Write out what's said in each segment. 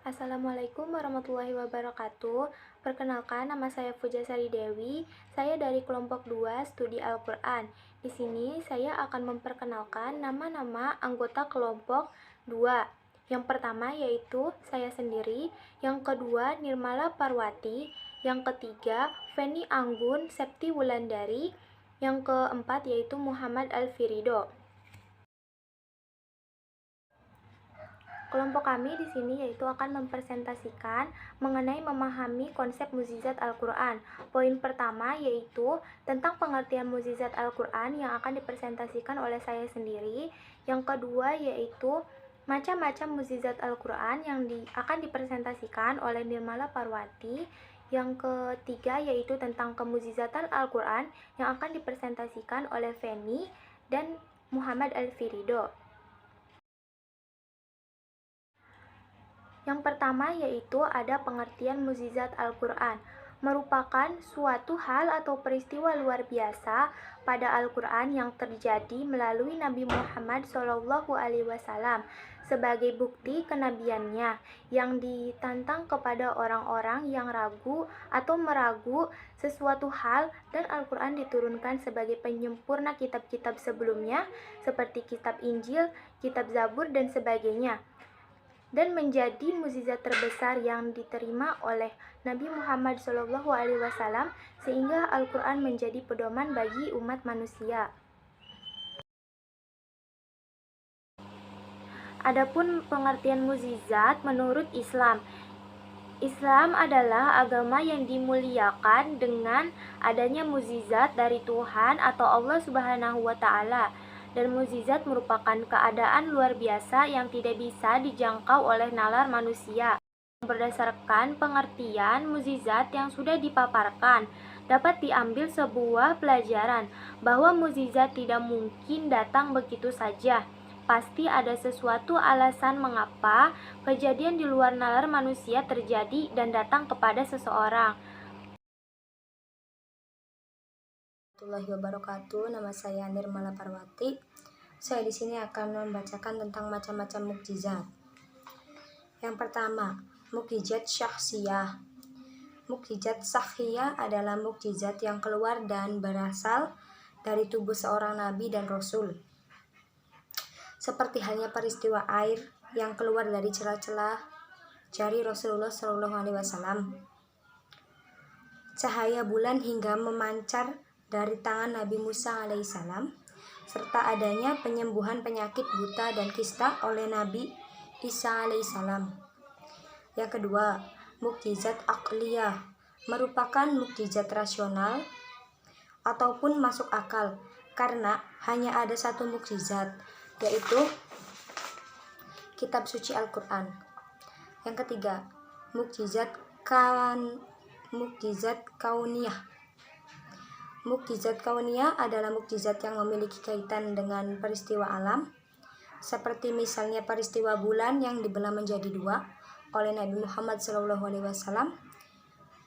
Assalamualaikum warahmatullahi wabarakatuh. Perkenalkan, nama saya Pujasari Dewi. Saya dari kelompok 2 studi Al-Quran. Di sini saya akan memperkenalkan nama-nama anggota kelompok 2. Yang pertama yaitu saya sendiri, yang kedua Nirmala Parwati, yang ketiga Feni Anggun Septi Wulandari, yang keempat yaitu Muhammad Alfirido. Kelompok kami di sini yaitu akan mempresentasikan mengenai memahami konsep mukjizat Al-Quran. Poin pertama yaitu tentang pengertian mukjizat Al-Quran yang akan dipresentasikan oleh saya sendiri. Yang kedua yaitu macam-macam mukjizat Al-Quran yang akan dipresentasikan oleh Nirmala Parwati. Yang ketiga yaitu tentang kemukjizatan Al-Quran yang akan dipresentasikan oleh Feni dan Muhammad Alfirido. Yang pertama yaitu ada pengertian mukjizat Al-Quran, merupakan suatu hal atau peristiwa luar biasa pada Al-Quran yang terjadi melalui Nabi Muhammad SAW sebagai bukti kenabiannya yang ditantang kepada orang-orang yang ragu atau meragu sesuatu hal, dan Al-Quran diturunkan sebagai penyempurna kitab-kitab sebelumnya seperti kitab Injil, kitab Zabur, dan sebagainya, dan menjadi mukjizat terbesar yang diterima oleh Nabi Muhammad SAW sehingga Al-Quran menjadi pedoman bagi umat manusia. Adapun pengertian mukjizat menurut Islam, Islam adalah agama yang dimuliakan dengan adanya mukjizat dari Tuhan atau Allah Subhanahu wa Ta'ala. Dan mukjizat merupakan keadaan luar biasa yang tidak bisa dijangkau oleh nalar manusia. Berdasarkan pengertian mukjizat yang sudah dipaparkan, dapat diambil sebuah pelajaran bahwa mukjizat tidak mungkin datang begitu saja. Pasti ada sesuatu alasan mengapa kejadian di luar nalar manusia terjadi dan datang kepada seseorang. Warahmatullahi wabarakatuh. Nama saya Nirmala Parwati. Saya di sini akan membacakan tentang macam-macam mukjizat. Yang pertama, mukjizat syahsiyah. Mukjizat syahsiyah adalah mukjizat yang keluar dan berasal dari tubuh seorang nabi dan rasul. Seperti halnya peristiwa air yang keluar dari celah-celah jari Rasulullah SAW. Cahaya bulan hingga memancar dari tangan Nabi Musa alaihissalam, serta adanya penyembuhan penyakit buta dan kista oleh Nabi Isa alaihissalam. Yang kedua, mukjizat aqliyah merupakan mukjizat rasional ataupun masuk akal karena hanya ada satu mukjizat, yaitu kitab suci Al-Quran. Yang ketiga, mukjizat kauniyah. Mukjizat kauniyah adalah mukjizat yang memiliki kaitan dengan peristiwa alam, seperti misalnya peristiwa bulan yang dibelah menjadi dua oleh Nabi Muhammad SAW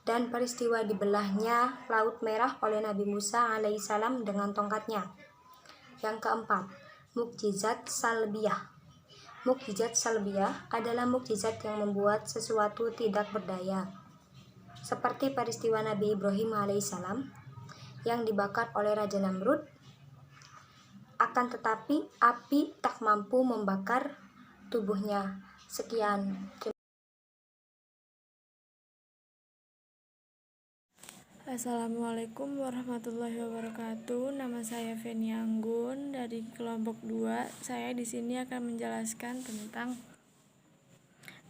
dan peristiwa dibelahnya Laut Merah oleh Nabi Musa alaihissalam dengan tongkatnya. Yang keempat, mukjizat salbiyah. Mukjizat salbiyah adalah mukjizat yang membuat sesuatu tidak berdaya, seperti peristiwa Nabi Ibrahim alaihissalam yang dibakar oleh Raja Namrud, akan tetapi api tak mampu membakar tubuhnya. Sekian. Assalamualaikum warahmatullahi wabarakatuh. Nama saya Feni Anggun dari kelompok 2. Saya di sini akan menjelaskan tentang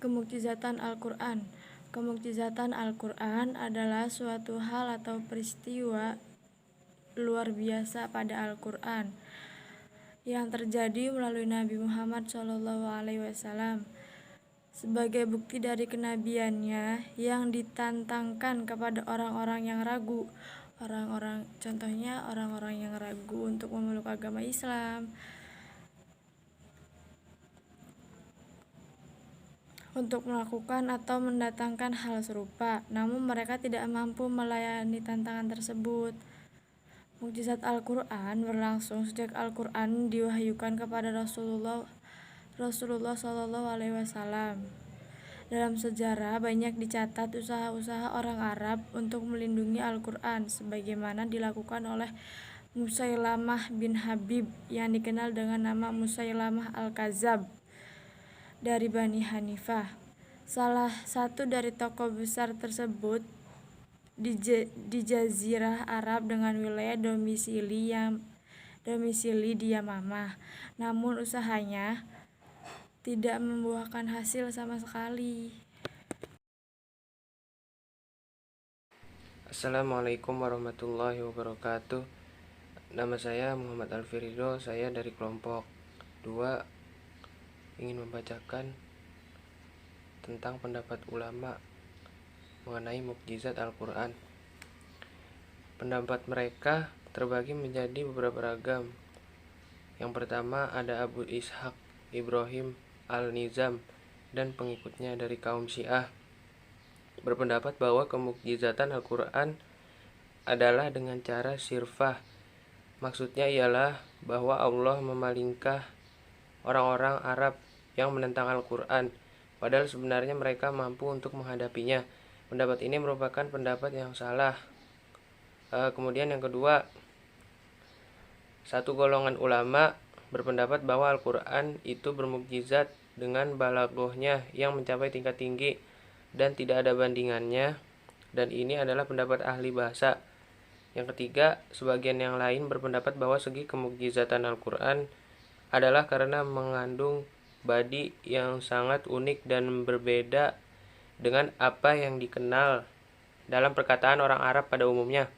kemukjizatan Al-Quran. Kemukjizatan Al-Quran adalah suatu hal atau peristiwa luar biasa pada Al-Quran yang terjadi melalui Nabi Muhammad SAW sebagai bukti dari kenabiannya yang ditantangkan kepada orang-orang yang ragu. Contohnya orang-orang yang ragu untuk memeluk agama Islam, untuk melakukan atau mendatangkan hal serupa, namun mereka tidak mampu melayani tantangan tersebut. Mukjizat Al-Quran berlangsung sejak Al-Quran diwahyukan kepada Rasulullah SAW Dalam sejarah banyak dicatat usaha-usaha orang Arab untuk melindungi Al-Quran, sebagaimana dilakukan oleh Musailamah bin Habib yang dikenal dengan nama Musailamah Al-Kadzab dari Bani Hanifah. Salah satu dari tokoh besar tersebut di Jazirah Arab dengan wilayah domisili di Yamamah. Namun usahanya tidak membuahkan hasil sama sekali. Assalamualaikum warahmatullahi wabarakatuh. Nama saya Muhammad Alfirido, saya dari kelompok 2 ingin membacakan tentang pendapat ulama mengenai mukjizat Al-Quran. Pendapat mereka terbagi menjadi beberapa ragam. Yang pertama ada Abu Ishaq Ibrahim Al-Nizam dan pengikutnya dari kaum Syiah, berpendapat bahwa kemukjizatan Al-Quran adalah dengan cara sirfah. Maksudnya ialah bahwa Allah memalingkan orang-orang Arab yang menentang Al-Quran, padahal sebenarnya mereka mampu untuk menghadapinya. Pendapat ini merupakan pendapat yang salah. Kemudian yang kedua, satu golongan ulama berpendapat bahwa Al-Quran itu bermukjizat dengan balaghahnya yang mencapai tingkat tinggi dan tidak ada bandingannya, dan ini adalah pendapat ahli bahasa. Yang ketiga, sebagian yang lain berpendapat bahwa segi kemukjizatan Al-Quran adalah karena mengandung badi yang sangat unik dan berbeda dengan apa yang dikenal dalam perkataan orang Arab pada umumnya.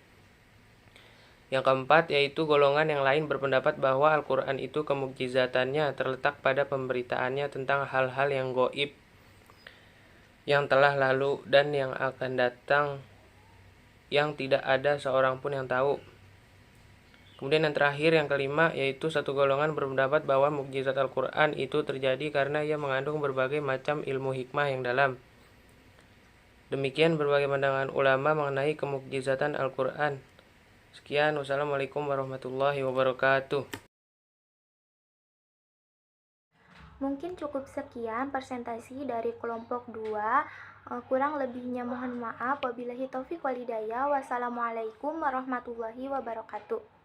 Yang keempat, yaitu golongan yang lain berpendapat bahwa Al-Quran itu kemukjizatannya terletak pada pemberitaannya tentang hal-hal yang gaib yang telah lalu dan yang akan datang, yang tidak ada seorang pun yang tahu. Kemudian yang terakhir, yang kelima, yaitu satu golongan berpendapat bahwa mukjizat Al-Quran itu terjadi karena ia mengandung berbagai macam ilmu hikmah yang dalam. Demikian berbagai pandangan ulama mengenai kemukjizatan Al-Quran. Sekian, wassalamualaikum warahmatullahi wabarakatuh. Mungkin cukup sekian presentasi dari kelompok 2. Kurang lebihnya mohon maaf. Wabillahi taufiq wal hidayah. Wassalamualaikum warahmatullahi wabarakatuh.